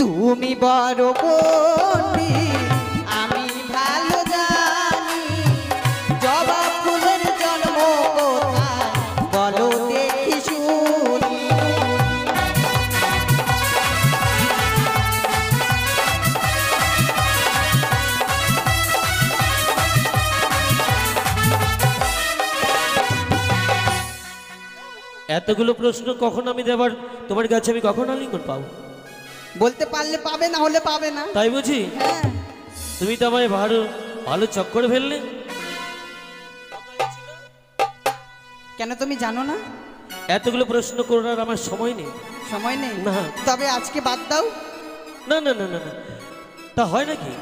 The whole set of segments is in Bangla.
তুমি বড় বন্ধি আমি ভালো জানি, জবা ফুলের জন্ম কোথায় বলো দেখি শুনি। এতগুলো প্রশ্ন কখন আমি দেবার তোমার কাছে আমি কখন আলিঙ্গন পাবো? বলতে পারলে পাবে, না হলে পাবে না। তাই বুঝি? হ্যাঁ। তুমি তো আমায় ভালো ভালো চক্করে ফেললে। কেন তুমি জানো না? এতগুলো প্রশ্ন করার আমার সময় নেই। সময় নেই না। তবে আজকে বাদ দাও। না না না না না, তা হয় নাকি?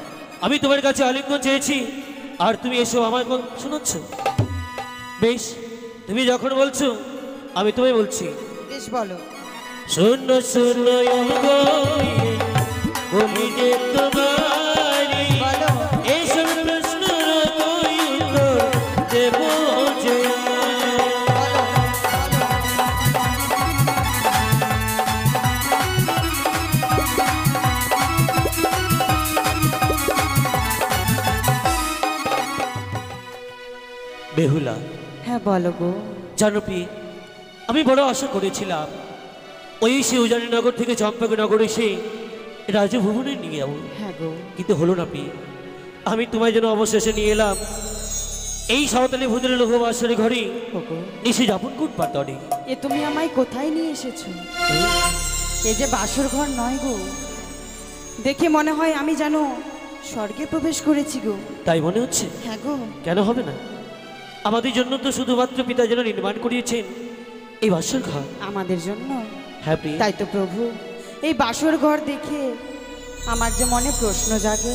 আমি তোমার কাছে আলিঙ্গন চেয়েছি আর তুমি এসো আমার শোনাচ্ছ। বেশ, তুমি যখন বলছো আমি তোমায় বলছি। বেশ বলো। শূন্য শূন্য এইসব প্রশ্নের উত্তর দেব যে। বেহুলা। হ্যাঁ বলো গো। জানপি, আমি বড় আশা করেছিলাম ওই শিবজানীনগর থেকে চম্পকনগর এসে রাজভবনে নিয়ে যাবো। হ্যাঁ গো। কিন্তু হলো না পি। আমি তোমায় যেন অবশেষে নিয়ে এলাম এই সাঁওতালি ভূতের লোকবাসের ঘরে, নিশি যাপন করবার তরে। এ তুমি আমায় কোথায় নিয়ে এসেছো? এ যে বাসর ঘর নয় গো, দেখে মনে হয় আমি জানো স্বর্গে প্রবেশ করেছি গো। তাই মনে হচ্ছে? হ্যাঁ গো। কেন হবে না? আমাদের জন্য তো শুধুমাত্র পিতা যেন নির্মাণ করিয়েছেন এই বাসর ঘর। আমাদের জন্য? হ্যাঁ। তাই তো প্রভু, এই বাসর ঘর দেখে আমার যে মনে প্রশ্ন জাগে।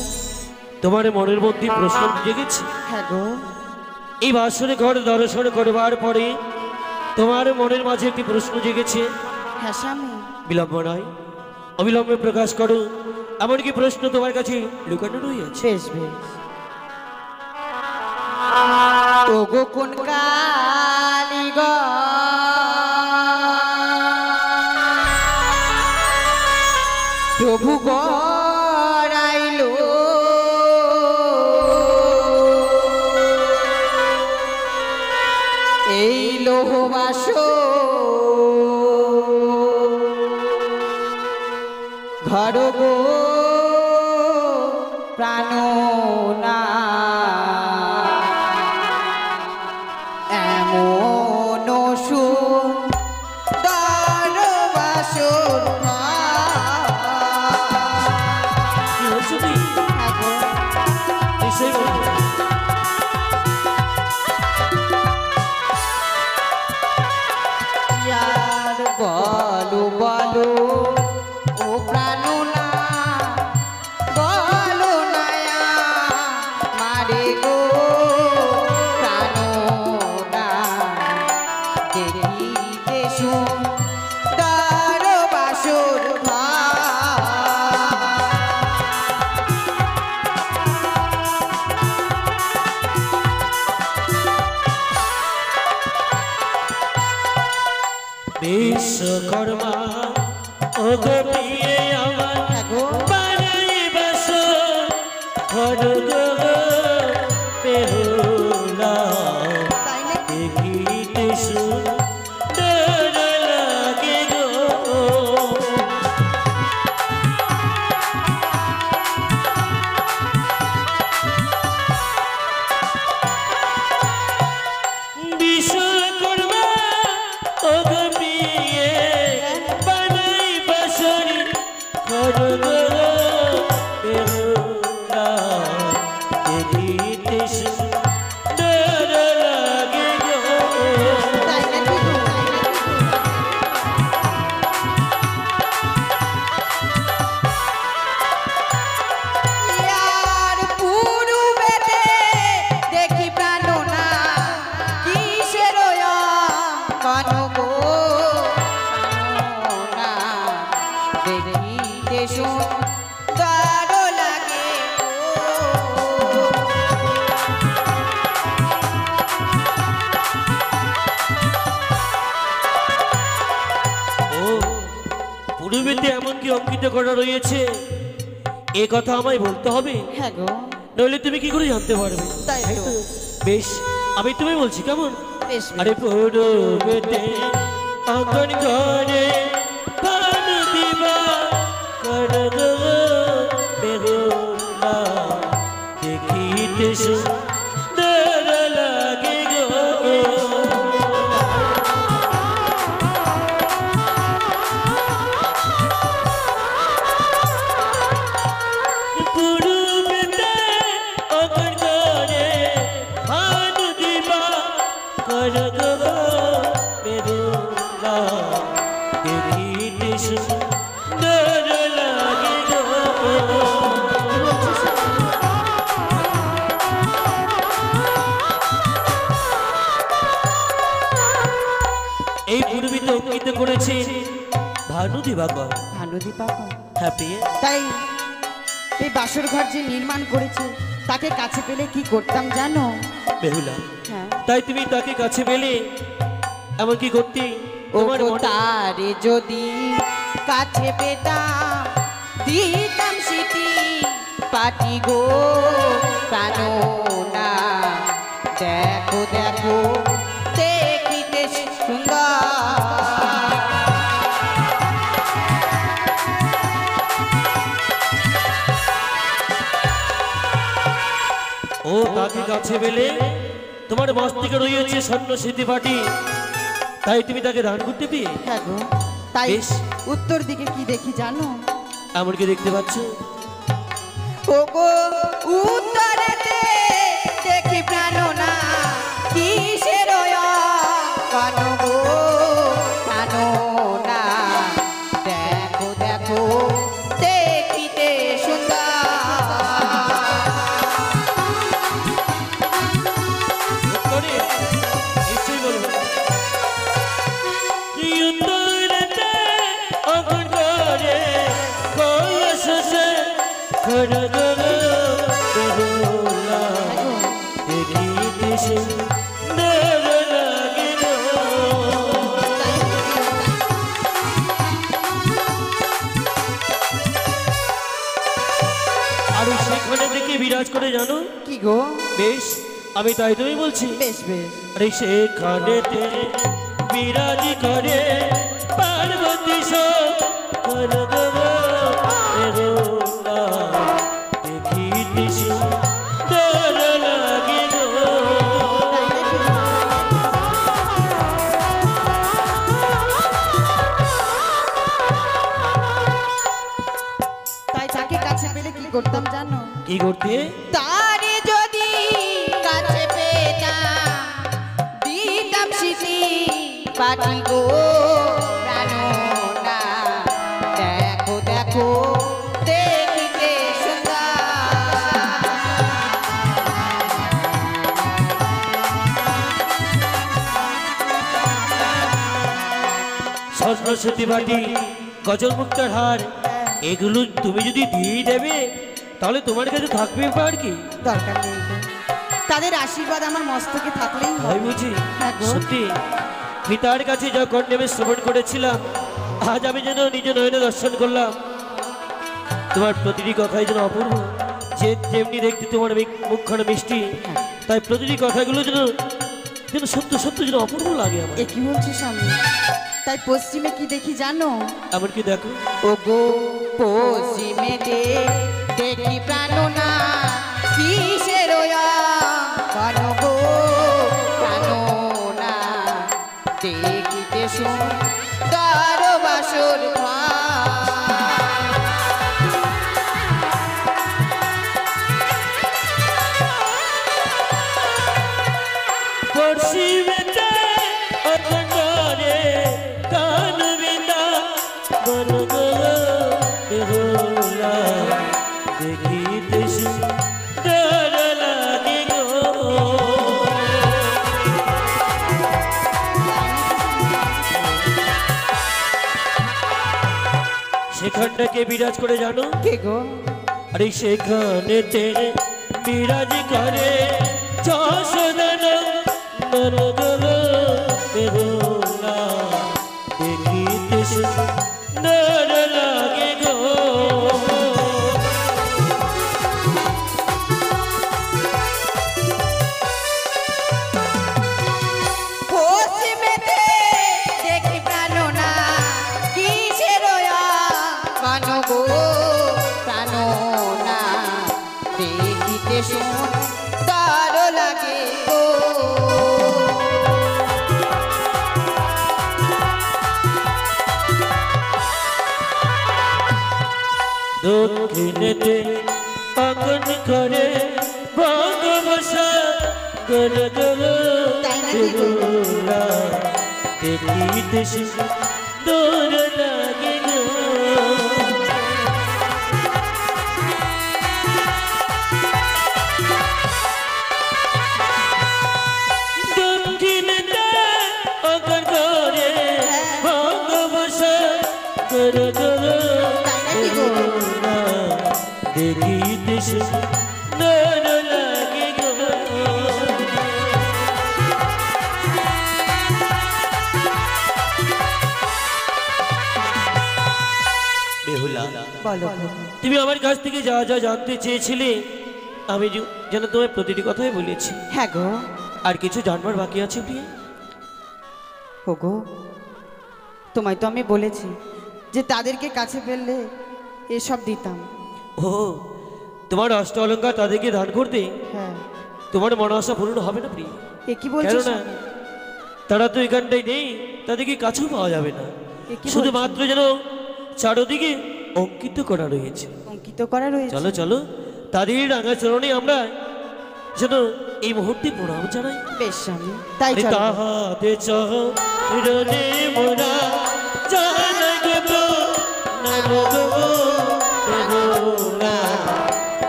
তোমার মনের মধ্যে প্রশ্ন জেগেছে? হ্যাঁ গো। এই বাসর ঘর দর্শন করবার পরে তোমার মনের মাঝে একটি প্রশ্ন জেগেছে। হ্যাঁ স্বামী। বিলম্ব নয়, অবিলম্বে প্রকাশ করো। এমনকি প্রশ্ন তোমার কাছে লুকানো রয়েছে। বেশ বেশ। ওগো কোন কালীগঞ্জ প্রভু গড়াইলো এই লোহবাস ঘর গো প্রাণনা, এমন সুন্দর বাসর বলো বলো ও প্রাণনা, বলো নয়া মারে গো প্রাণনা, দেখিতে সুন্দর বাসর বিশ্বকর্মা ও গো প্রিয়ে আমার বাড়ি বাসর ঘর গো বেহুলা, দেখিতে সুন্দর লাগে গো। বিশ্বকর্মা ও গো প্রিয়ে বানাই বাসর ঘর গো বেহুলা, দেখিতে সুন্দর লাগে গো। দেখি প্রাণনা কিসের কন গো দেখিতে সুন্দর লাগে ও পুরুষ পুরুবেতে এমন কি অঙ্কিত করা রয়েছে এ কথা আমায় বলতে হবে, হ্যাঁ গো, নইলে তুমি কি করে জানতে পারবে? তাই তো। বেশ, আমি তুমি বলছি কেমন? বেশ আরে পুরুবেতে অঙ্কন করে প্রাণ দিবা করগ বেহুলা, দেখিতে সুন্দর লাগে গো। পুরুবেতে অঙ্কন করে প্রাণ দিবা করগ বেহুলা, দেখিতে সুন্দর লাগে গো। এই পূর্বিতে অঙ্কিত করেছে ভানু দিবাকর। ভানু দিবাকর। হ্যাপি তাই এই বাসর ঘর যে নির্মাণ করেছে তাকে কাছে পেলে কি করতাম জানো? বেহুলা, হ্যাঁ, তাই তুমি তাকে কাছে পেলে এমন কি করতে ও তোমার গো মনে- তারে যদি কাছে পেতাম দিতাম সিটি পাটি গো কানো না, দেখো দেখো দেখিতে সুন্দর। ও তাকে কাছে পেলে তোমার মস্তিষ্কে রয়েছে স্বর্ণ স্মৃতি পাটি, তাই তুমি তাকে দান করতে পেয়ে হ্যাঁ গো, তাই বেশ। উত্তর দিকে কি দেখি জানো? এমন কি দেখতে পাচ্ছ? ও গো উত্তরেতে দেখি প্রাণনা কিসের কানো গো কানো না, দেখো দেখো দেখিতে সুন্দর। উত্তরে নিশ্চয়ই বলবো। কি উত্তরেতে অঙ্কন করে কলসে খড়গ বেহুলা, দেখিতে সুন্দর লাগে গো। আর সেখানে থেকে বিরাজ করে জানো? কি গো? বেশ, আমি তাই তুমি বলছি। বেশ বেশ। আরে সেখানেতে বিরাজ করে পার্বতী করগ বেহুলা, দেখিতে সুন্দর লাগে গো। তাই তাকে কাছে পেলে কি করতাম জানো? কি করতে? তারে যদি কাছে পেতাম দিতাম সিটি পাটি গো প্রাণনা, দেখো দেখো দেখিতে সুন্দর। স্বর্ণ স্মৃতি বাটি, গজল মুক্তার হার, এগুলো তুমি যদি দিয়ে দেবে তাহলে তোমার কাছে থাকবে আর কি? দরকার নেই গো। তাদের আশীর্বাদ আমার মস্তকে থাকলেই ভাই হয়। বুঝি হ্যাঁ গো। সত্যি পিতার কাছে যখন নেমে শ্রবণ করেছিলাম, আজ আমি যেন নিজে নয়নে দর্শন করলাম। তোমার প্রতিটি কথাই যেন অপূর্ব, যে যেমনি দেখতে তোমার মুখখানা মিষ্টি, তাই প্রতিটি কথাগুলো যেন যেন সত্য সত্য যেন অপূর্ব লাগে আমার। এ কি বলছিস আমি? তাই পশ্চিমে কি দেখি জানো? এমনকি দেখো, ও গো পশ্চিমেতে দেখি প্রাণনা কিসের কানো গো প্রাণনা, দেখিতে সুন্দর বাসর ঘর। পশ্চিমেতে অখণ্ডরে কান বিন্দা বন গো বেহুলা, দেখিতে সুন্দর লাগে গো। সেখানটাকে বিরাজ করে জানো? কে গো? আরে সেখানেতে বিরাজ করে যশোদান নরগল বেহুলা, দেখিতে সুন্দর প্রাণ গো প্রাণ না দেখিতে সুন্দর লাগে গো দক্ষিণেতে আগুন করে ভালোবাসা গর গর দেখিতে সুন্দর লাগে গো দক্ষিণেতে আগুন করে ভালোবাসা গর গর দেখিতে সুন্দর লাগে গো বেহুলা বলো তুমি আমার কাছ থেকে যা যা জানতে চেয়েছিলে আমি যেন তোমায় প্রতিটি কথাই বলেছি। হ্যাঁ গো আর কিছু জানবার বাকি আছে প্রিয়া? গো তোমায় তো আমি বলেছি যে তাদেরকে কাছে ফেললে এসব দিতাম। ও তোমার অষ্ট অলঙ্কার তাদেরকে দান করতে হ্যাঁ তোমার মনোবাসা পূর্ণ হবে না প্রিয়া? এ কি বলছো? কেননা তারা তো এখানটাই নেই, তাদেরকে কাছেও পাওয়া যাবে না। শুধুমাত্র যেন চারদিকে অঙ্কিত করা রয়েছে। অঙ্কিত করা রয়েছে? চলো চলো তাদের রাঙা চরণে আমরা যেন এই মুহূর্তে প্রণাম জানাই। বেশ আমি তাই তাহাতে চরণে মোরা জানাগো না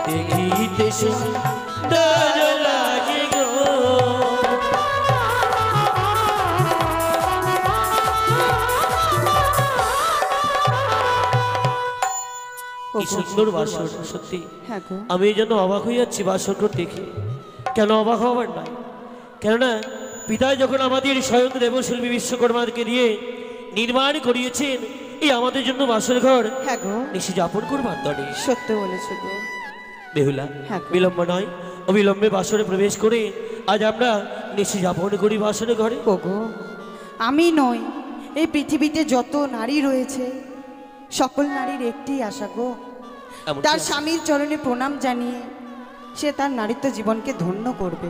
দেখিতে সুন্দর লাগে গো কি সুন্দর বাসর। সত্যি আমি যেন অবাক হয়ে যাচ্ছি বাসর দেখে। কেন অবাক হবার নয়, কেননা পিতা যখন আমাদের স্বয়ং দেবশিল্পী বিশ্বকর্মাকে দিয়ে নির্মাণ করিয়েছেন এই আমাদের জন্য বাসর ঘর নিশি যাপন করবার দরে। সত্য বলেছো গো বেহুলা, বিলম্ব নয় অবিলম্বে বাসরে প্রবেশ করে আজ আমরা নিশি যাপন করি বাসরে ঘরে। গো আমি নই, এই পৃথিবীতে যত নারী রয়েছে সকল নারীর একটি আশা গো, তার স্বামীর চরণে প্রণাম জানিয়ে সে তার নারীত্ব জীবনকে ধন্য করবে।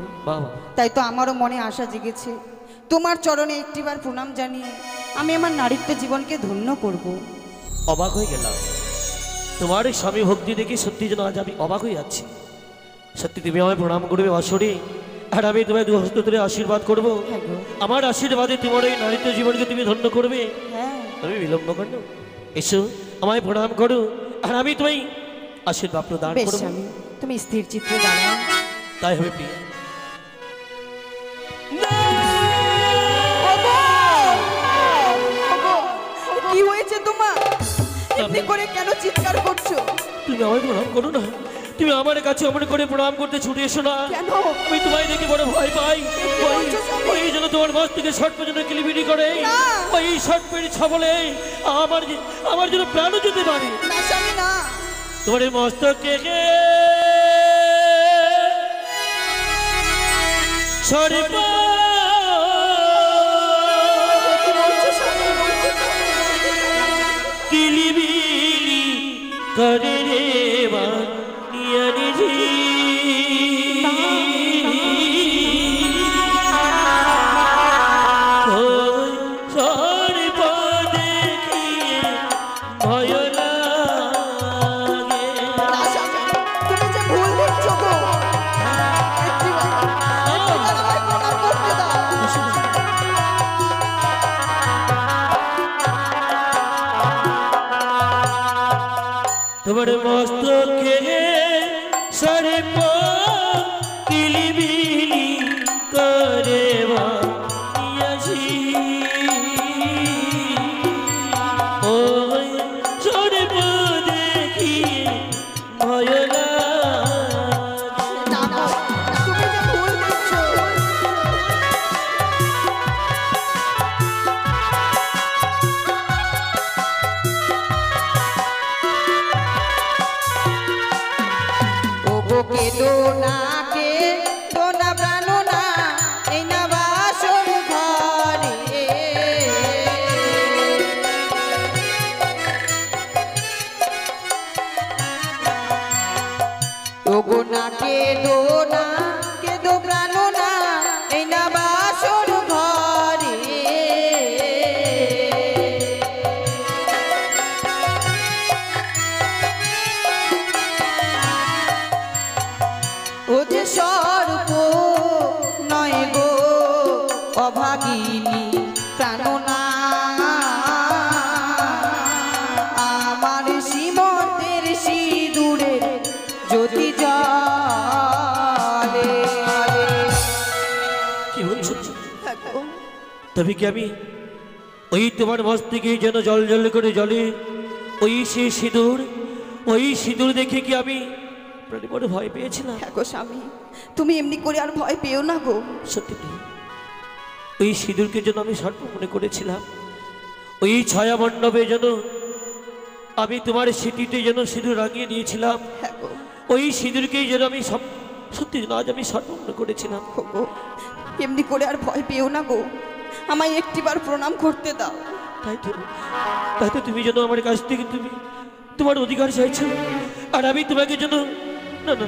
তাই তো আমারও মনে আশা জেগেছে তোমার চরণে একটিবার প্রণাম জানিয়ে আমি আমার নারীত্ব জীবনকে ধন্য করব। অবাক হয়ে গেলাম তোমার স্বামী ভক্তি দেখে, সত্যি যেন আজ আমি অবাক হয়ে যাচ্ছি। সত্যি তুমি আমায় প্রণাম করবে বাসরে, আর আমি তোমায় দু হস্ত তুলে আশীর্বাদ করবো। আমার আশীর্বাদে তোমার এই নারীত্ব জীবনকে তুমি ধন্য করবে। তুমি বিলম্ব করো, এসো আমায় প্রণাম করো, আর আমি তোমায় আশীর্বাদ প্রদান করব। তুমি স্থির চিত্রে দাঁড়াও। তাই হবে প্রিয়া। কি হয়েছে তোমার? এমনি করে কেন চিৎকার করছো? তুমি আমায় প্রণাম করো না, তুমি আমার কাছে অমন করে প্রণাম করতে ছুটে এসো না। কেন? আমি তোমায় দেখে বড় ভয় পাই। ওই জন্য তোমার মাছ থেকে শর্ট পর্যন্ত কিলিবিলি করে, ওই শর্ট পেড়ি ছবলে আমার জন্য প্রাণও যেতে পারে। তোমার এই মস্তকে সর্ব কিলিবিলি করে রে বানিয়ানি তোমার মস্তকে সর্ব কিলিবিলি করে বানিয়াছি, ওই সর্ব দেখি ভয় কেঁদো না কেঁদো প্রাণ না এই না বাসর ঘরে ও যে সর্প নয় গো অভাগিনী প্রাণ না আমার সীমতের সিঁদুরে জ্যোতি জ্বলে। কি বলছো? তবে কি আমি ওই তোমার মস্তকে যেন জল জল করে জলে ওই সে সিঁদুর, ওই সিঁদুর দেখে কি আমি প্রাণে বড় ভয় পেয়েছিলাম? হ্যাঁ গো স্বামী, তুমি এমনি করে আর ভয় পেও না গো। সত্যি ওই সিঁদুরকে যেন আমি সর্প মনে করেছিলাম, ওই ছায়া মণ্ডপে যেন আমি তোমার স্মৃতিতে যেন সিঁদুর রাঙিয়ে দিয়েছিলাম, হ্যাঁ গো, ওই সিঁদুরকেই যেন আমি সত্যি আজ আমি সর্প মনে করেছিলাম। গো এমনি করে আর ভয় পেও না গো, আমায় একটিবার প্রণাম করতে দাও। তাই তো তুমি যেন আমার কাছ থেকে তুমি তোমার অধিকার চাইছো, আর আমি তোমাকে যেন না না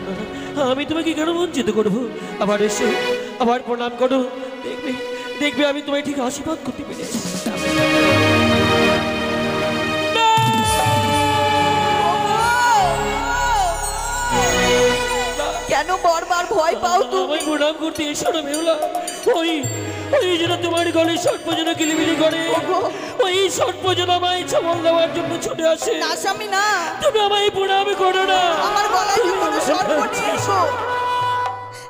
না আমি তোমাকে কেন বঞ্চিত করবো? আবার এসে আবার প্রণাম করো, দেখবে দেখবে আমি তোমায় ঠিক আশীর্বাদ করতে পেরেছি। কেন বারবার ভয় পাও তুমি? প্রণাম করতে এসো না বেহুলা। ওই ওই যেন তোমার গলে সর্প যেন কিলিবিলি করে, ওই সর্প যেন আমায় ছামল দেওয়ার জন্য ছুটে আসে। না স্বামী না, তুমি আমায় প্রণাম করো না। আমার গলায় যে কোনো সর্প নেই গো,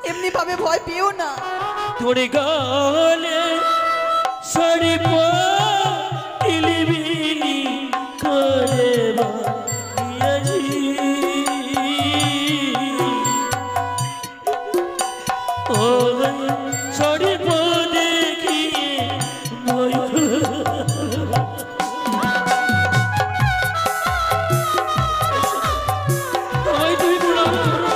এমনি ভাবে ভয় পেও না। তোরে গালে সর্প কিলিবিলি করে বানিয়েছি, ও সর্প দেখিয়ে ভয় আমায় তুমি প্রণাম করো না।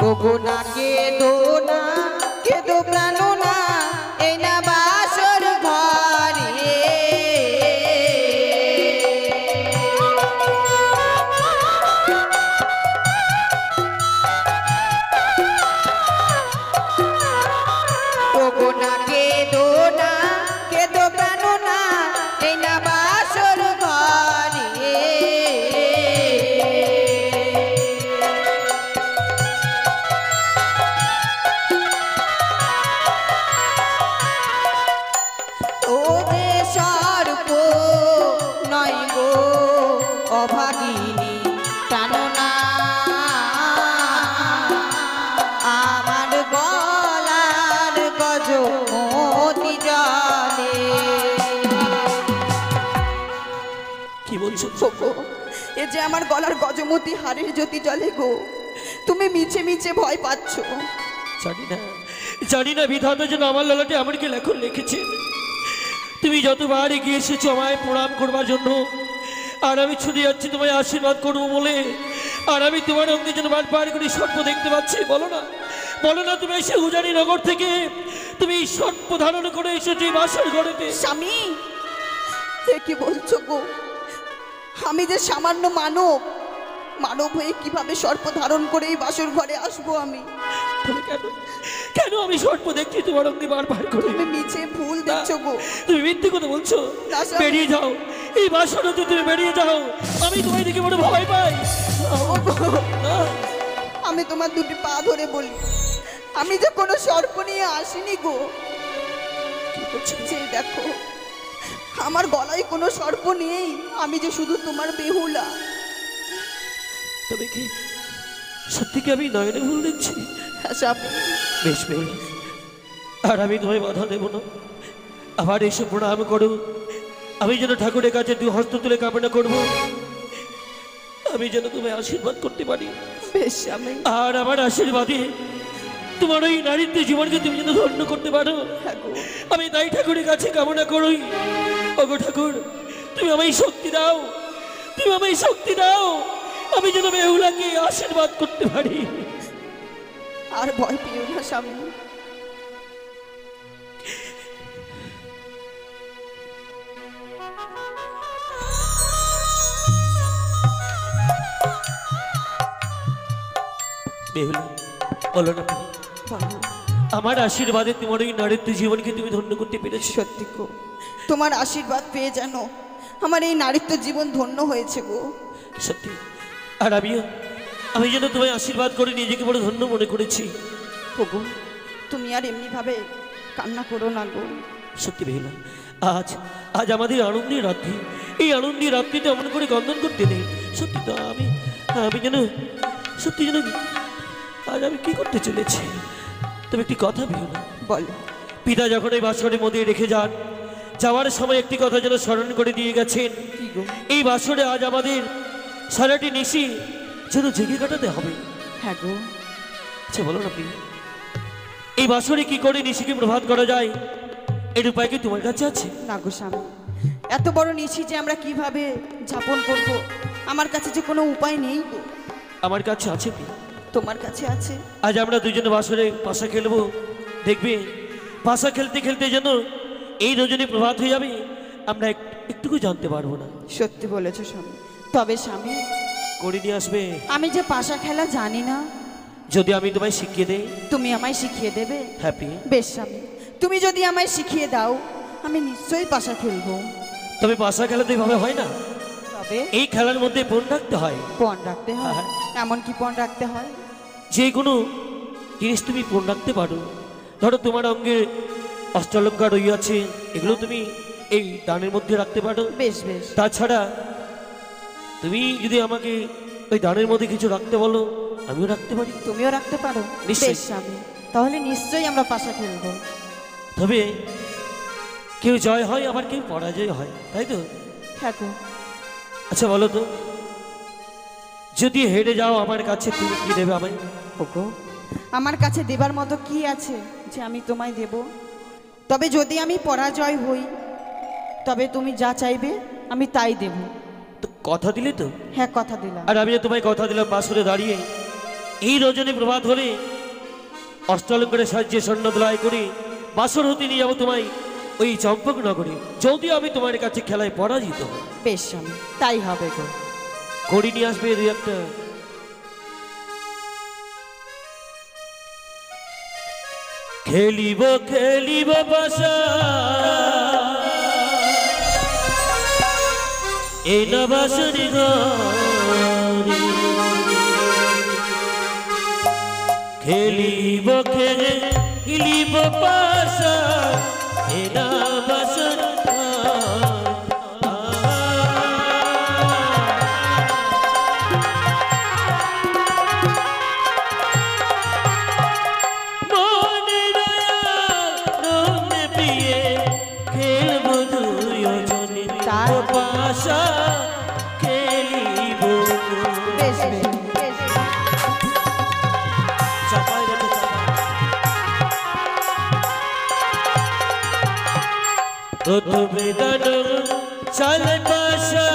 ওগো না কেঁদো না কেঁদো প্রাণ না এই না বাসর ঘরে ওগো না কেঁদো না কেঁদো প্রাণ না এই না বাসর ঘরে ও যে সর্প নয় গো অভাগিনী প্রাণ না আমার গলার গজ মতি জলে। কি বলছো? গো এ যে আমার গলার গজমতি হাড়ের জ্যোতি জলে গো, তুমি মিছে মিছে ভয় পাচ্ছ। জানি না বিধাতা যেন আমার ললাটে আমার কি লেখন লিখেছে। তুমি যতবার এগিয়ে এসেছো আমায় প্রণাম করবার জন্য, আর আমি ছুটে যাচ্ছি তোমায় আশীর্বাদ করবো বলে, আর আমি তোমার অঙ্গে যেন বারবার করে সর্প দেখতে পাচ্ছি। বলো না বলো না, তুমি এসে উজানি নগর থেকে তুমি সর্প ধারণ করে এসেছো এই বাসর ঘরেতে। স্বামী এ কি বলছো গো? আমি যে সামান্য মানব, মানব হয়ে কিভাবে সর্প ধারণ করে এই বাসর ঘরে আসবো আমি? তুমি কেন কেন আমি সর্প দেখছি তোমার অঙ্গে বারবার করে? তুমি মিছে ভুল দেখছো গো। তুমি মিথ্যে কথা বলছো। না স্বামী। বেরিয়ে যাও এই বাসর হতে, তুমি বেরিয়ে যাও। আমি তোমায় দেখে বড় ভয় পাই। আমি তোমার দুটি পা ধরে বলি, আমি যে কোনো সর্প নিয়ে আসিনি গো। যে দেখো আমার গলায় কোনো সর্প নেই, আমি যে শুধু তোমার বেহুলা। তবে কি সত্যি কি আমি নয়নে ভুল দেখছি? হ্যাঁ স্বামী। বেশ বেশ, আর আমি তোমায় বাধা দেব না। আবার এসে প্রণাম করো। আমি যেন ঠাকুরের কাছে দু হস্ত তুলে কামনা করব, আমি যেন তোমায় আশীর্বাদ করতে পারি। বেশ স্বামী। আর আমার আশীর্বাদে তোমার ওই নারীত্ব জীবনকে তুমি যেন ধন্য করতে পারো, আমি তাই ঠাকুরের কাছে কামনা করই। ওগো ঠাকুর, তুমি আমায় শক্তি দাও, তুমি আমায় শক্তি দাও, আমি যেন বেহুলাকে আশীর্বাদ করতে পারি। আর ভয় পেও না স্বামী। বেহুলা বলো না, বলো। আমার আশীর্বাদে তোমার ওই নারীত্ব জীবনকে তুমি ধন্য করতে পেরেছো। সত্যি গো, তোমার আশীর্বাদ পেয়ে জানো আমার এই নারীত্ব জীবন ধন্য হয়েছে গো। সত্যি। আর আমি যেন তোমায় আশীর্বাদ করে নিজেকে বড় ধন্য মনে করেছি। ওগো, তুমি আর এমনি ভাবে কান্না করো না গো। সত্যি বেহুলা, আজ আজ আমাদের আনন্দের রাত্রি। এই আনন্দের রাত্রিতে এমন করে গন্ধন করতে নেই। সত্যি তো আমি যেন সত্যি যেন আজ আমি কি করতে চলেছি। তবে একটি কথা বেহুলা, বলো। পিতা যখন এই বাসরের মধ্যে রেখে যান, যাওয়ার সময় একটি কথা যেন স্মরণ করে দিয়ে গেছেন, কি গো? এই বাসরে আজ আমাদের সারাটি নিশি যেন জেগে কাটাতে হবে। হ্যাঁ গো। আচ্ছা বলো না প্রিয়, এই বাসরে কি করে নিশিকে প্রভাত করা যায় এর উপায় কি তোমার কাছে আছে? না গো স্বামী, এত বড় নিশি যে আমরা কিভাবে যাপন করব, আমার কাছে যে কোনো উপায় নেই গো। আমার কাছে আছে প্রিয়। তোমার কাছে আছে। আজ আমরা দুজনে বাসরে পাশা খেলবো, দেখবে পাশা খেলতে খেলতে যেন এই রজনী প্রভাত হয়ে যাবে, আমরা একটুকু জানতে পারবো না। সত্যি বলেছো স্বামী। তবে স্বামী, করে নিয়ে আসবে। আমি যে পাশা খেলা জানি না, যদি আমি তোমায় শিখিয়ে দেই, তুমি আমায় শিখিয়ে দেবে? হ্যাপি। বেশ স্বামী, তুমি যদি আমায় শিখিয়ে দাও আমি নিশ্চয়ই পাশা খেলবো। তবে পাশা খেলা তো এইভাবে হয় না, তবে এই খেলার মধ্যে পণ রাখতে হয়। পণ রাখতে হয়? হ্যাঁ। এমন কি পণ রাখতে হয়? যে কোনো জিনিস তুমি পণ রাখতে পারো। ধরো তোমার অঙ্গে অষ্টালঙ্কার রইয়াছে, এগুলো তুমি এই দানের মধ্যে রাখতে পারো। বেশ বেশ। তাছাড়া তুমি যদি আমাকে ওই দানের মধ্যে কিছু রাখতে বলো, আমিও রাখতে পারি। তুমিও রাখতে পারো? নিশ্চয়ই। বেশ স্বামী, তাহলে নিশ্চয়ই আমরা পাশা খেলবো। তবে কেউ জয় হয় আবার কেউ পরাজয় হয়, তাই তো? হ্যাঁ গো। আচ্ছা বলো তো, যদি হেরে যাও আমার কাছে, তুমি কি দেবে আমায়? ওগো, আমার কাছে দেবার মতো কি আছে যে আমি তোমায় দেব? তবে যদি আমি পরাজয় হই, তবে তুমি যা চাইবে আমি তাই দেব। তো কথা দিলে তো? হ্যাঁ, কথা দিলাম। আর আমি যে তোমায় কথা দিলাম, বাসরে দাঁড়িয়ে এই রজনী প্রভাত হলে অষ্টালঙ্কারের সাহায্যে স্বর্ণদোলায় করে বাসর হতে নিয়ে যাবো তোমায় ওই চম্পকনগরে, যদিও আমি তোমার কাছে খেলায় পরাজিত হই। বেশ স্বামী, তাই হবে গো। ঘড়ি নিয়ে আসবে দুই একটা। খেলিব খেলিব বাসা এই না বাসরি ঘরে, খেলিব খেলিব বাসা এই না বাসরি বেশ বেশ বেশ। বেদন চলে পাশা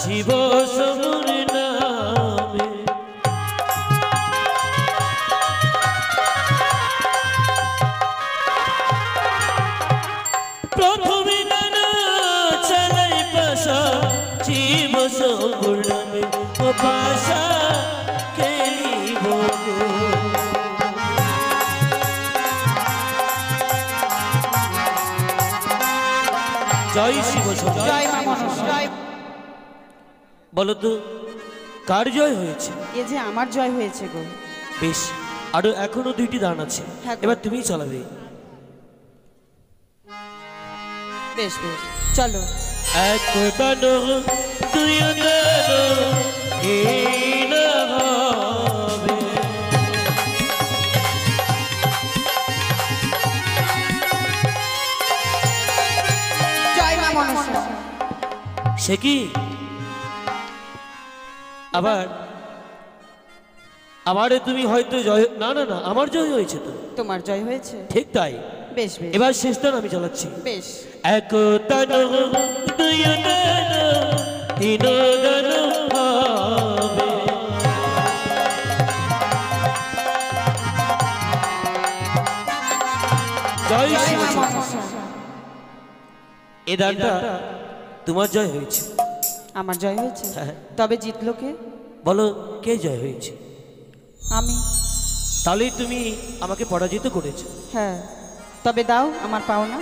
শিব সমুর নামে, প্রথমে দান চলে পাশা শিব সমুর নামে, ও পাশা খেলিব জয় শিব। জয় মা মনসা। জয়। বলো তো কার জয় হয়েছে? এ যে আমার জয় হয়েছে গো। বেশ, আরো এখনো দুইটি দান আছে, হ্যাঁ গো। এবার তুমিই চালাবে। বেশ বেশ, চলো। এক দান দুই দান এই না হবে, জয় মা মনসা। সে কি আবার আবারে তুমি হয়তো জয়, না না না, আমার জয় হয়েছে তো। তোমার জয় হয়েছে? ঠিক তাই। বেশ বেশ। এবার শেষ দান আমি চালাচ্ছি। বেশ। এক দান দুই দান তিন দান হবে, জয় জয় শিব। মা মনসা। এই দানটা তোমার জয় হয়েছে। আমার জয় হয়েছে? হ্যাঁ। তবে জিতলো কে? বলো কে জয় হয়েছে? আমি। তাহলে তুমি আমাকে পরাজিত করেছো। হ্যাঁ, তবে দাও আমার পাওনা।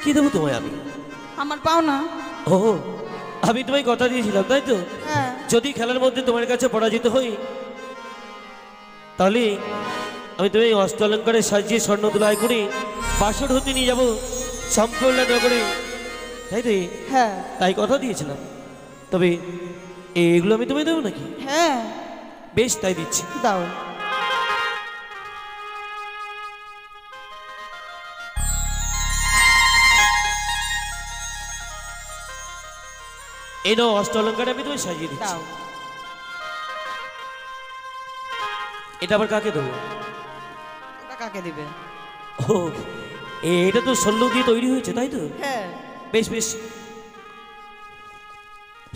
কি দেবো তোমায় আমি? আমার পাওনা। ও, আমি তোমায় কথা দিয়েছিলাম তাই তো? হ্যাঁ। যদি খেলার মধ্যে তোমার কাছে পরাজিত হই তাহলে আমি তুমি অস্ত্র অলঙ্কারে সাজিয়ে স্বর্ণ দুলাই করে বাসর হতে নিয়ে যাবো সম্পূর্ণ নগরে, তাই তো? হ্যাঁ। তাই কথা দিয়েছিলাম। তবে এগুলো আমি তোমায় দেবো নাকি? হ্যাঁ। বেশ, তাই দিচ্ছি। দাও। এই নাও অস্ত্র অলঙ্কারে আমি তোমায় সাজিয়ে দিচ্ছি। দাও। এটা আবার কাকে দেবো? ওটা কাকে দিবে? ও, এটা তো শল্য দিয়ে তৈরি হয়েছে তাই তো? হ্যাঁ। বেশ বেশ।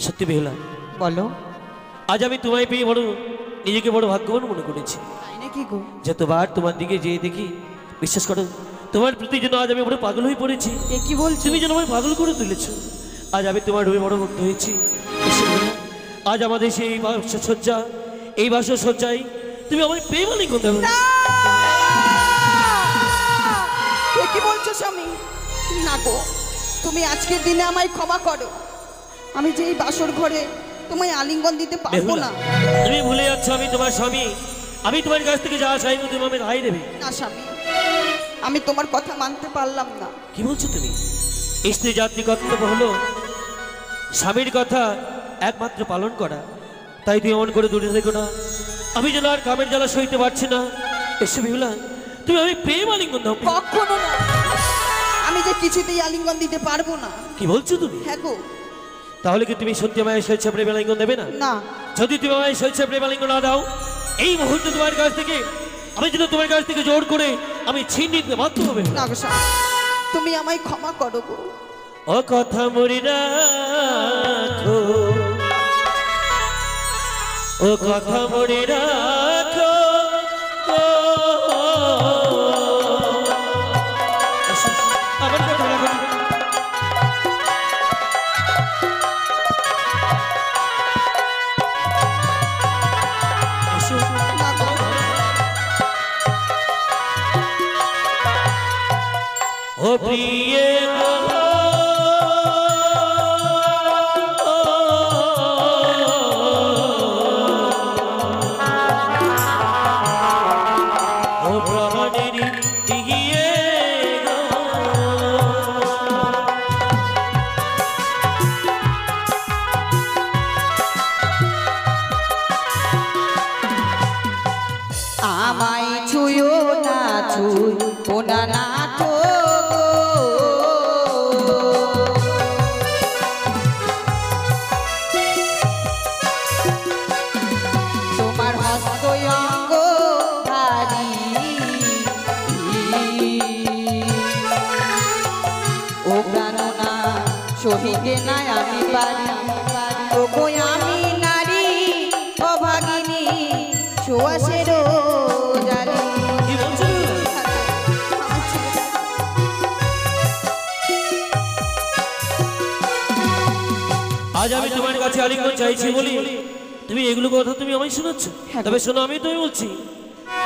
সত্যি বেহুলা, বলো। আজ আমি তোমায় পেয়ে নিজেকে বড় ভাগ্যবান মনে করেছি। তাই নাকি গো? যতবার তোমার দিকে যেয়ে দেখি, বিশ্বাস করো তোমার প্রতি যেন আজ আমি বড় পাগল হয়ে পড়েছি। এ কি বলছো? তুমি যেন আমায় পাগল করে তুলেছো। আজ আমি তোমার রূপে বড় ভক্ত হয়েছি। আজ আমাদের সেই সজ্জা, এই বাসর সজ্জায় তুমি আমায় পেয়ে মানে কোথাও। এ কি বলছো স্বামী? না গো, তুমি আজকের দিনে আমায় ক্ষমা করো। আমি যে এই বাসর ঘরে তোমায় আলিঙ্গন দিতে পারবো না। তুমি ভুলে যাচ্ছ আমি তোমার স্বামী। আমি তোমার কাছ থেকে যা চাইবো তুমি আমায় তাই দেবে। না স্বামী, আমি তোমার কথা মানতে পারলাম না। কি বলছো তুমি? স্ত্রী জাতি কর্তব্য হলো স্বামীর কথা একমাত্র পালন করা। তাই তুই এমন করে দূরে থেকো না। আমি যেন আর কামের জ্বালা সইতে পারছি না। এসে বিহুলা, তুমি আমি প্রেম আলিঙ্গন দাও। কখনো না, আমি যে কিছুতেই আলিঙ্গন দিতে পারবো না। কি বলছো তুমি? হ্যাঁ গো। তাহলে কি তুমি সত্যি আমায় স্বেচ্ছা প্রেম আলিঙ্গন দেবে না? না। যদি তুমি আমায় স্বেচ্ছা প্রেম আলিঙ্গন না দাও, এই মুহূর্তে তোমার কাছ থেকে আমি যেন তোমার কাছ থেকে জোর করে আমি ছিনিয়ে নিতে বাধ্য হবে। না গো স্বামী, তুমি আমায় ক্ষমা করো গো। ও কথা মরি রাখো, ও কথা মরি রাখো, আমার কথা রাখো। না গো। ও প্রিয় আমায় ছুঁয়ো না, ছুঁয়ো না নাথো তোমার হস্ত অঙ্গ ভারী, ও প্রাণনা সহিতে না আমি পারি। তবু আমি নারী অভাগিনী, সুয়াসেরও জানি। কি বলছো? আজ আমি তোমার কাছে আলিঙ্গন চাইছি বলি তুমি এগুলো কথা তুমি আমায় শোনাচ্ছ। তবে শোনো, আমি তুমি বলছি,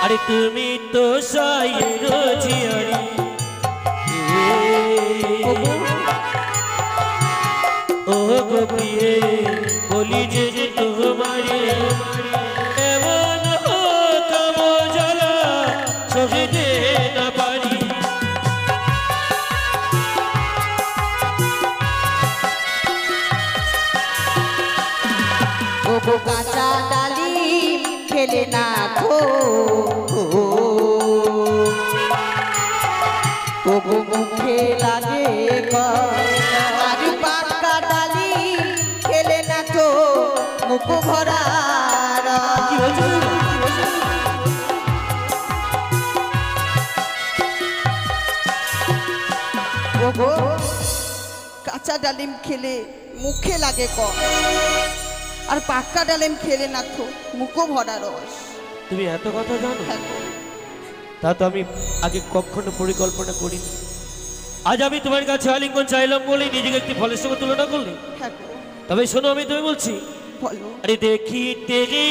আরে তুমি তো সাইয়ের জিয়ারি, ও গো প্রিয়ে বলি যে তোমারে এমন কাম জ্বালা সহিতে না পারি। ও গো কাঁচা ডালিম খেলে না খো, ও গো মুখে লাগে আর পাকা ডালিম খেলে না তো মুখ ভরা। কি বলছো? ও গো কাঁচা ডালিম খেলে মুখে লাগে কম, আর পাক্কা ডালিম খেলে না তো মুখও ভরা রস। তুমি এত কথা জানো? হ্যাঁ গো। তা তো আমি আগে কখনো পরিকল্পনা করিনি। আজ আমি তোমার কাছে আলিঙ্গন চাইলাম বলে নিজেকে একটি ফলের সঙ্গে তুলনা করলে। হ্যাঁ গো। তবে শোনো, আমি তুমি বলছি, বলো। আরে দেখিতে রে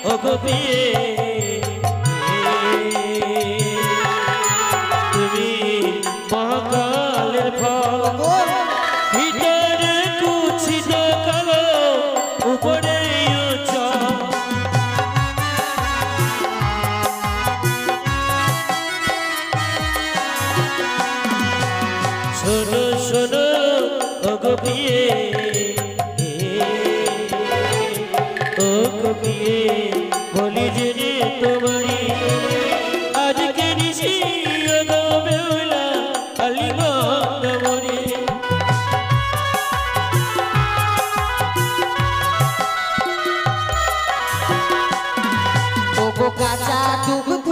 ও গো বিয়ে তুমি মহাকালের ফল ভিতরে কুচিত কালো উপরে উঁচা শোনো শোনো ও গো বিয়ে ও গো বিয়ে বলি যে রে তোমারি আজকে নিশি ও গো বেউলা আলিমন্দ মরি ওগো কাঁচা দুগ্ধ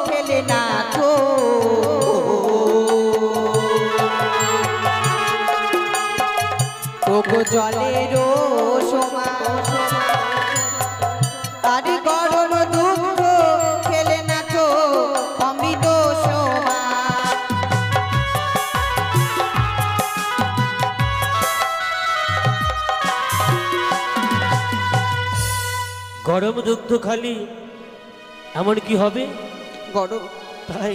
খেলে না তো ওগো জলেরও সমান আরে গরম দুগ্ধ খেলে না তো অমৃত সমান গরম দুগ্ধ খালি এমন কি হবে গরম তাই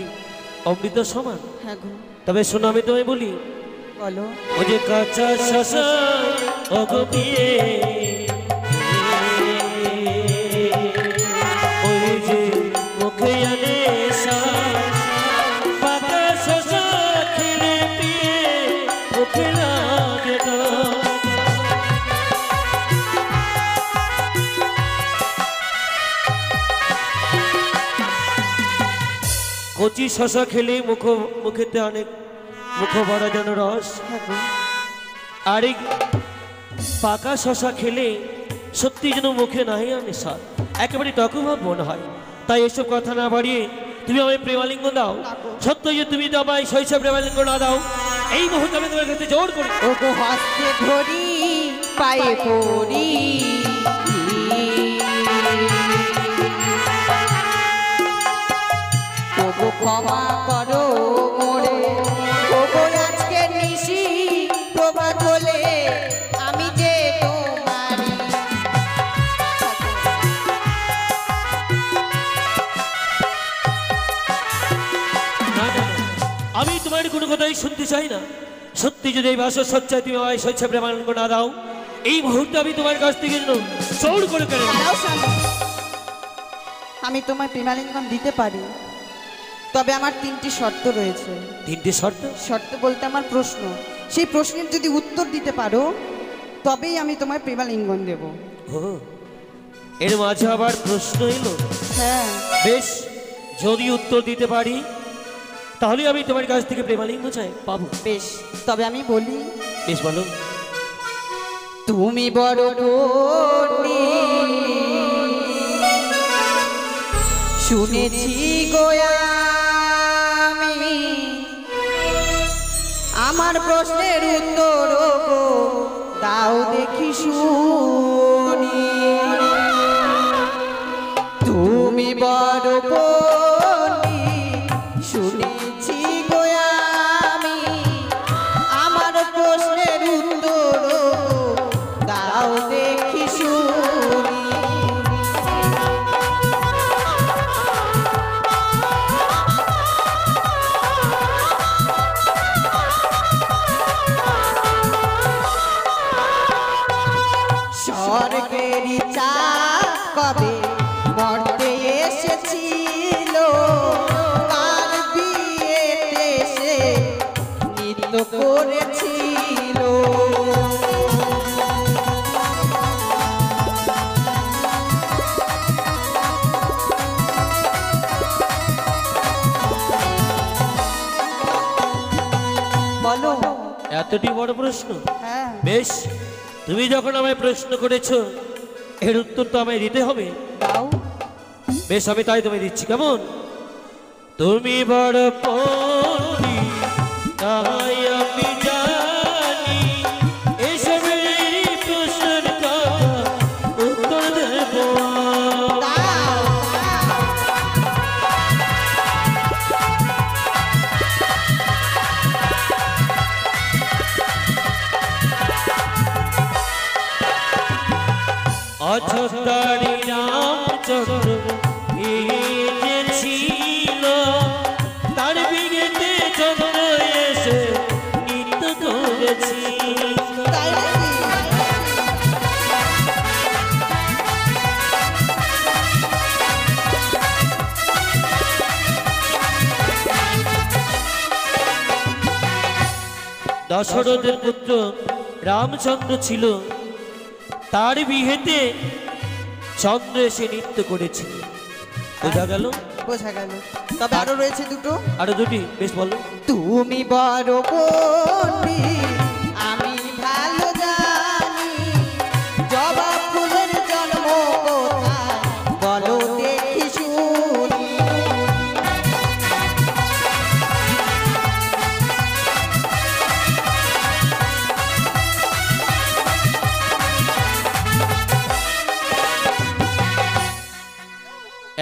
অমৃত সমান হ্যাঁ গো তবে শোনো আমি তোমায় বলি বলো ও যে কাঁচা শশা ও গো বিয়ে ওই যে মুখে আনে পাকা শশা খেলে পিয়ে মুখে লাগে না কচি শশা খেলে মুখেতে অনেক মুখ ভরা যেন রস আর এই পাকা শশা খেলে সত্যি যেন মুখে নাহি আনে স্বাদ একেবারে টকুভাব মনে হয় তাই এসব কথা না বাড়িয়ে তুমি আমায় প্রেমালিঙ্গ দাও সত্য যে তুমি তো আমায় শৈশব প্রেমালিঙ্গ না দাও এই মুহূর্তে আমি তোমার কাছে জোর করি ওগো হস্তে ধরি পায়ে পড়ি ওগো ক্ষমা করো মোরে ওগো আজকে নিশি প্রভাত হলে আমি যে তোমারি না, না, না, আমি তোমার কোনো কথাই শুনতে চাই না সত্যি যদি এই ভাষা সচ্চাই তুমি আমায় শৈশব প্রেমালিঙ্গ না দাও এই মুহূর্তে আমি তোমার কাছ থেকে যেন জোর করে কেড়ে নেব। দাঁড়াও স্বামী। আমি তোমায় প্রেমালিঙ্গন দিতে পারি তবে আমার 3টি শর্ত রয়েছে তিনটে শর্ত শর্ত বলতে আমার প্রশ্ন সেই প্রশ্নের যদি উত্তর দিতে পারো তবেই আমি তোমায় প্রেমালিঙ্গন দেব ও এর মাঝে আবার প্রশ্ন এলো হ্যাঁ বেশ যদি উত্তর দিতে পারি তাহলে আমি তোমার কাছ থেকে প্রেমালিঙ্গ চাই পাবো বেশ তবে আমি বলি বেশ বলো তুমি বড় ধনী শুনেছি গোয়ামি আমার প্রশ্নের উত্তর গো দাও দেখি শুনি তুমি বড় ধনী শুনেছি গোয়ামি আমার প্রশ্নের উত্তর দাও দেখি শুনি স্বর্গেরই চাঁদ কবে মর্তে এসেছিল কার বিয়েতে সে নৃত্য করেছিল বলো এতটি বড় প্রশ্ন হ্যাঁ বেশ তুমি যখন আমায় প্রশ্ন করেছো এর উত্তর তো আমায় দিতে হবে দাও বেশ আমি তাই তোমায় দিচ্ছি কেমন তুমি বড় পণ্ডিত তাই আমি জানি এসবের প্রশ্নের কথা উত্তর দেব দাও অযোধ্যারি রামচন্দ্র ছিল, তার বিঘেতে চন্দ্র এসে নৃত্য করেছি। তাই নাকি? দশরথের পুত্র রামচন্দ্র ছিল, তার বিহেতে চন্দ্র এসে নৃত্য করেছিল। বোঝা গেল? বোঝা গেল। তবে আরো রয়েছে দুটো। আরো দুটি, বেশ বলো। তুমি বড় বন্ধি আমি ভালো জানি, জবা ফুলের জন্ম কোথায় বলো দেখি শুনি।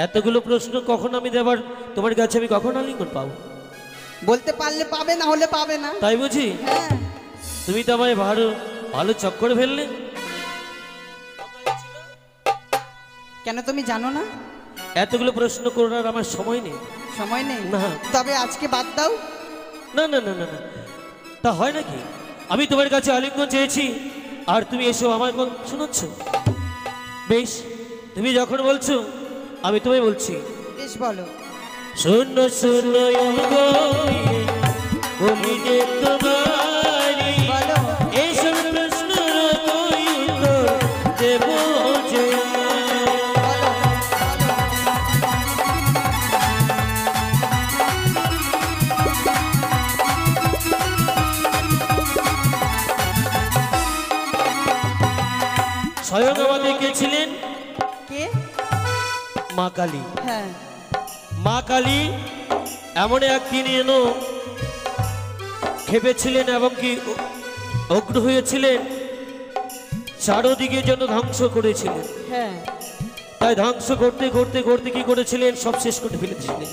এতগুলো প্রশ্ন কখন আমি দেবার তোমার কাছে আমি কখন আলিঙ্গন পাবো? বলতে পারলে পাবে, না হলে পাবে না। তাই বুঝি? হ্যাঁ। তুমি তো আমায় ভালো ভালো চক্কর ফেললে। কেন তুমি জানো না? এতগুলো প্রশ্ন করার আমার সময় নেই। সময় নেই না। তবে আজকে বাদ দাও। না না না না না, তা হয় নাকি? আমি তোমার কাছে আলিঙ্গন চেয়েছি আর তুমি এসো আমার শোনাচ্ছ। বেশ, তুমি যখন বলছো আমি তোমায় বলছি। বেশ বলো। শূন্য শূন্য বলি যে তোমারি, বলো। এইসব প্রশ্নের উত্তর দেব যে। স্বয়ং আমাদের কে ছিলেন? কে? মা কালী। হ্যাঁ। মা কালী এমন একদিন এলো খেপেছিলেন এবং কি অগ্র হয়েছিলেন, চারোদিকে যেন ধ্বংস করেছিলেন। হ্যাঁ। তাই ধ্বংস করতে করতে করতে কি করেছিলেন, সব শেষ করে ফেলেছিলেন।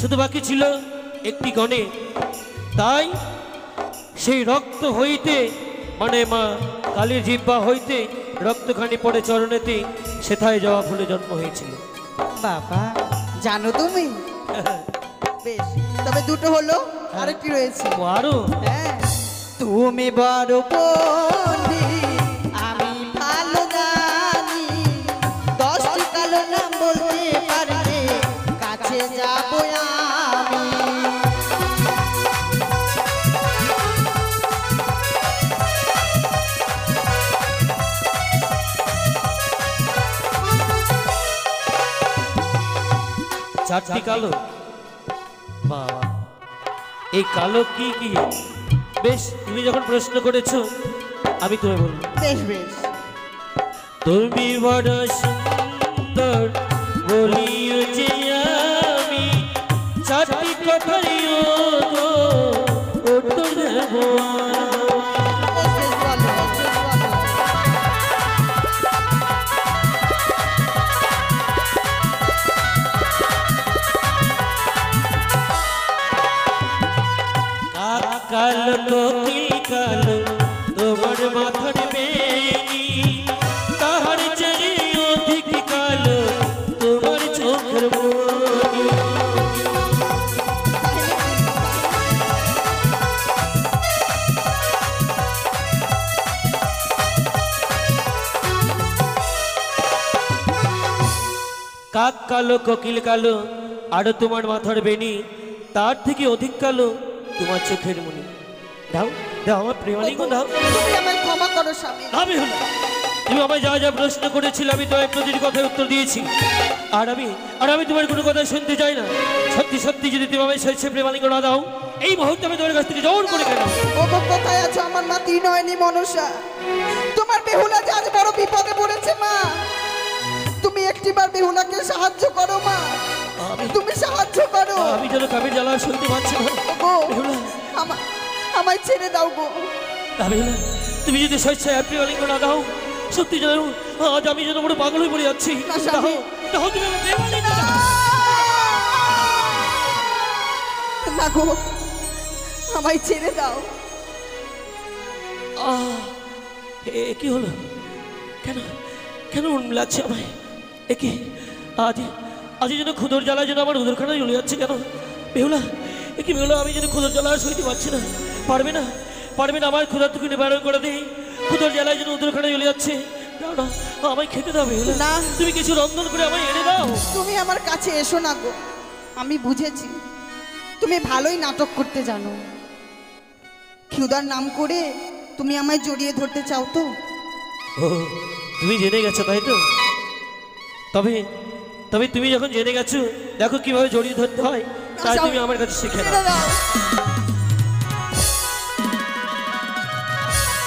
শুধু বাকি ছিল একটি গণে। তাই সেই রক্ত হইতে, মানে মা কালীর জিহ্বা হইতে রক্তখানি পড়ে চরণেতে সেথায় যাওয়া ফুলে জন্ম হয়েছিল। বাবা, জানো তুমি? বেশ, তবে দুটো হলো, আরেকটি রয়েছে। ও আরো? হ্যাঁ। তুমি বড় বন্ধি আমি ভালো জানি, 10টি কালো নাম বলতে পারলে কাছে যাবো আমি। চারটি কালো? বাবা, এই কালো কি কি? বেশ, তুমি যখন প্রশ্ন করেছো আমি তোমায় বলবো। বেশ বেশ। তুমি বড় সুন্দর বলিও যে আমি, চারটি কথারই উত্তর দেব। বেশ বেশ বলো, বেশ বেশ বলো। কালো কোকিল কালো তোমার মাথার বেনি, তাহার চেয়ে অধিক কালো তোমার চোখের মনি। কাক কালো কোকিল কালো আর তোমার মাথার বেনি, তার থেকে অধিক কালো তোমার চোখের মনি। দাও দাও আমার প্রেমালিঙ্গন দাও। তুমি আমায় ক্ষমা করো স্বামী। আমি হলো, তুমি আমায় যা যা প্রশ্ন করেছিলে আমি তোমায় প্রতিটি কথায় উত্তর দিয়েছি। আর আমি তোমার কোনো কথা শুনতে চাই না। সত্যি সত্যি যদি তুমি আমায় সে প্রেমালিঙ্গন না দাও, এই মুহূর্তে আমি তোমার কাছ থেকে জোর করে কেন। ও গো, কোথায় আছো আমার মা ত্রিনয়নী মনসা? তোমার বেহুলা যে আজ বড় বিপদে পড়েছে মা। তুমি একটিবার বেহুলাকে সাহায্য করো মা, তুমি সাহায্য করো। আমি যেন কাবির জ্বালা সইতে পারছি না। গো, বেহুলা, আমায় ছেড়ে দাও গো। বেহুলা, তুমি যদি স্বেচ্ছায় প্রেমালিঙ্গন না দাও, সত্যি জানো আজ আমি যেন বড় পাগল হয়ে পড়ে যাচ্ছি। না স্বামী। দাও তুমি আমার প্রেমালিঙ্গন দাও। না গো, আমায় ছেড়ে দাও। কি হলো? কেন কেন উনুন লাগছে আমায়? একে আজ আজ যেন ক্ষুদর জ্বালায় যেন আমার উদরখানা জ্বলে যাচ্ছে কেন? বেহুলা, একে বেহুলা, আমি যেন ক্ষুদর জ্বালা আর সইতে পারছি না। পারবে না, পারবে না আমার ক্ষুধার্তকে নিবারণ করে দিই। ক্ষুদর জ্বালায় যেন উদরখানা জ্বলে যাচ্ছে। দাও না, আমায় খেতে দাও বেহুলা। না। তুমি কিছু রন্ধন করে আমায় এনে দাও। তুমি আমার কাছে এসো না গো। আমি বুঝেছি তুমি ভালোই নাটক করতে জানো। ক্ষুধার নাম করে তুমি আমায় জড়িয়ে ধরতে চাও তো? ও, তুমি জেনে গেছো তাই তো? তবে তবে তুমি যখন জেনে গেছো, দেখো কিভাবে জড়িয়ে ধরতে হয়, তাই তুমি আমার কাছে শিখে নাও।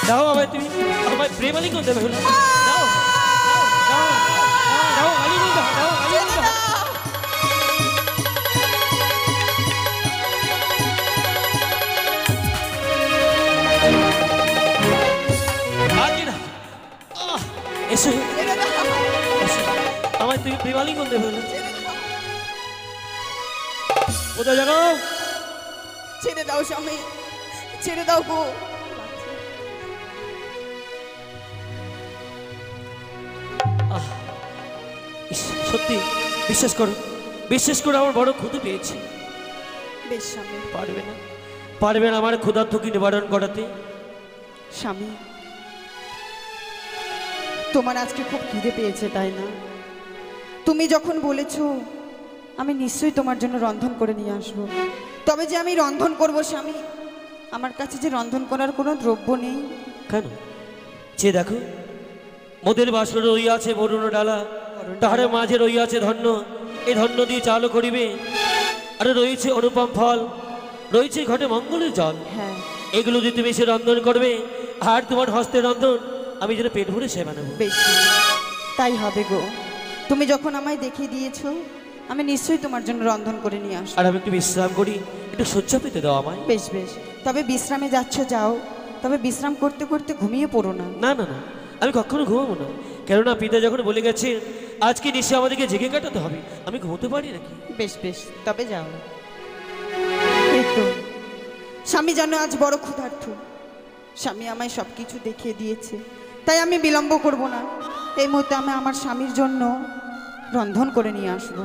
দাও আমায়, তুমি আমায় প্রেম আলিঙ্গন দেবে হলো। দাও দাও দাও দাও আলিঙ্গন দাও, দাও আলিঙ্গন দাও। আগে না, এসো এসো, আমায় তুমি প্রেম আলিঙ্গন দেবে হলো। কোথায় জানো? ছেড়ে দাও স্বামী, ছেড়ে দাও গো। সত্যি বিশ্বাস করো, বিশ্বাস করো, আমার বড় ক্ষুধা পেয়েছি। বেশ স্বামী। পারবে না, পারবে না আমার ক্ষুধার্তকে নিবারণ করাতে? স্বামী, তোমার আজকে খুব খিদে পেয়েছে তাই না? তুমি যখন বলেছো আমি নিশ্চয়ই তোমার জন্য রন্ধন করে নিয়ে আসবো, তবে যে আমি রন্ধন করব স্বামী, আমার কাছে যে রন্ধন করার কোনো দ্রব্য নেই। কেন? যে দেখো, মোদের বাসর রইয়াছে বরুণ ডালা, তাহার মাঝে রইয়াছে ধন্য, এই ধন্য দিয়ে চালও করিবে। আর রয়েছে অনুপম ফল, রয়েছে ঘটে মঙ্গলের জল। হ্যাঁ, এগুলো দিয়ে তুমি সে রন্ধন করবে, আর তোমার হস্তের রন্ধন আমি যেন পেট ভরে সে বানাবো। বেশ, তাই হবে গো। তুমি যখন আমায় দেখিয়ে দিয়েছো, আমি নিশ্চয়ই তোমার জন্য রন্ধন করে নিয়ে আসবো। আর আমি একটু বিশ্রাম করি, একটু শয্যা পেতে দাও আমায়। বেশ বেশ, তবে বিশ্রামে যাচ্ছ যাও, তবে বিশ্রাম করতে করতে ঘুমিয়ে পড়ো না। না না না, আমি কখনো ঘুমাবো না, কেননা পিতা যখন বলে গেছেন আজকে নিশ্চয় আমাদেরকে জেগে কাটাতে হবে, আমি ঘুমোতে পারি নাকি? বেশ বেশ, তবে যাও। এই তো স্বামী যেন আজ বড় ক্ষুধার্ত। স্বামী আমায় সব কিছু দেখিয়ে দিয়েছে, তাই আমি বিলম্ব করব না। এই মুহূর্তে আমি আমার স্বামীর জন্য রন্ধন করে নিয়ে আসবো।